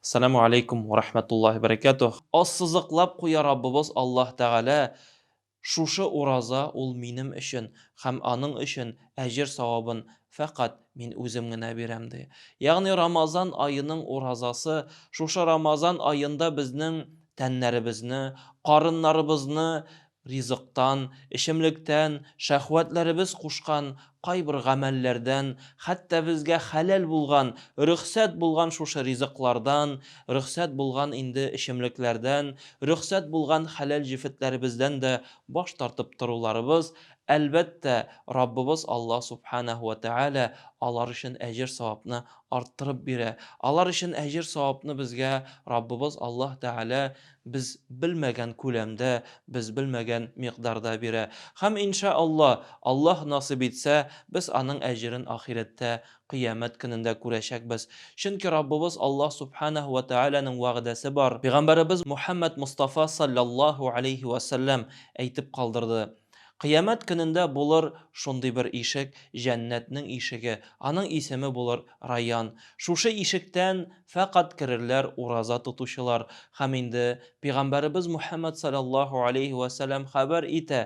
Ассаламу алейкум ва рахматуллахи ва баракатух. Ассызыклап куя Раббыбыз Аллаһ Тәгалә шушы ураза ул минем өчен һәм аның өчен әҗер савабын фақат мин үзем генә бирәм ди. Ягъни Рамазан аеның уразасы шушы Рамазан аенда безнең тәннәребезне, карыннарыбызны ризыктан, эчемлектән, шәһвәтләребез кушкан кайбер гамәлләрдән, хәтта безгә хәләл булган, рөхсәт булган шушы ризыклардан, рөхсәт булган инде эчемлекләрдән, рөхсәт булган хәләл җефетләребездән дә баш тартып торуларыбыз, әлбәттә, Раббыбыз Аллаһ Субханаһу ва Тәгалә алар өчен әҗер савапны арттырып бирә. Алар өчен әҗер савапны безгә Раббыбыз Аллаһ Тәгалә без белмәгән күләмдә, без белмәгән микъдарда бирә. Һәм иншааллаһ, Аллаһ насыйп итсә, без аның әҗерен ахирәттә, кыямәт көнендә күрәчәкбез. Чөнки Раббыбыз Аллаһ Субханаһу ва Тәгаләнең вәгъдәсе бар. Пәйгамбәребез Мухаммад Мустафа саллаллаһу алейхи ва саллям әйтеп калдырды: Кыямәт көнендә булыр шундый бер ишек, җәннәтнең ишеге. Аның исеме булыр Райян. Шушы ишектән фақат керерләр ураза тотучылар. Һәм инде Пәйгамбәребез Мухаммад саллаллаһу алейхи ва саллям хәбәр итә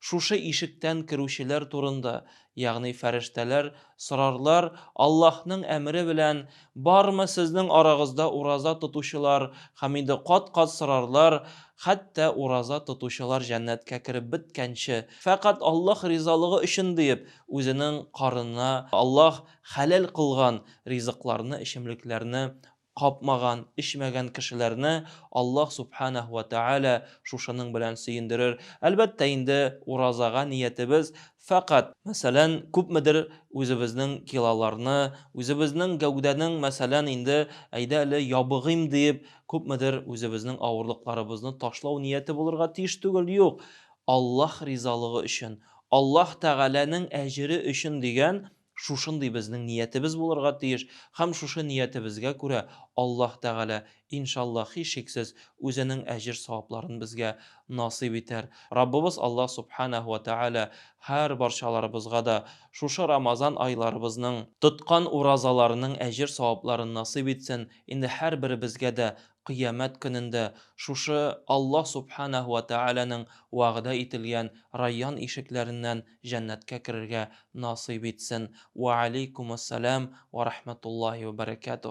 шушы ишектән керүчеләр турында, ягъни фәрештәләр сорарлар Аллаһның әмере белән: бармы сезнең арагызда ураза тотучылар? Һәм инде кат-кат сорарлар, хәтта ураза тотучылар җәннәткә кереп беткәнче, фақат Аллаһ ризалыгы өчен диеп, үзенең карынына Аллаһ хәләл кылган ризыкларны, эчемлекләрне капмаган, эчмәгән кешеләрне Аллаһ Субханаһу ва Тәгалә шушының белән сөендерер. Әлбәттә инде уразага ниятебез фақат, мәсәлән, күпмедер үзебезнең килоларны, үзебезнең гәүдәнең, мәсәлән, инде әйдә әле ябыгыйм диеп, күпмедер үзебезнең авырлыкларыбызны ташлау нияте булырга тиеш түгел, юк. Аллаһ ризалыгы өчен, Аллаһ Тәгаләнең әҗере өчен дигән шушындый безнең ниятебез булырга тиеш. Һәм шушы ниятебезгә күрә Аллаһ Тәгалә иншаллаһ һичшиксез үзенең әҗер савапларын безгә насыйп итәр. Раббыбыз Аллаһ Субханаһу ва Тәгалә һәр барчаларыбызга да шушы Рамазан айларыбызның тоткан уразаларының әҗер савапларын насыйп итсен. Инде һәрберебезгә дә кыямәт көнендә шушы Аллаһ Субханаһу ва Тәгаләнең вәгъдә ителгән Райян ишекләреннән җәннәткә керергә насыйп итсен. Ва алейкумассалам ва рахматуллаһи ва баракатух.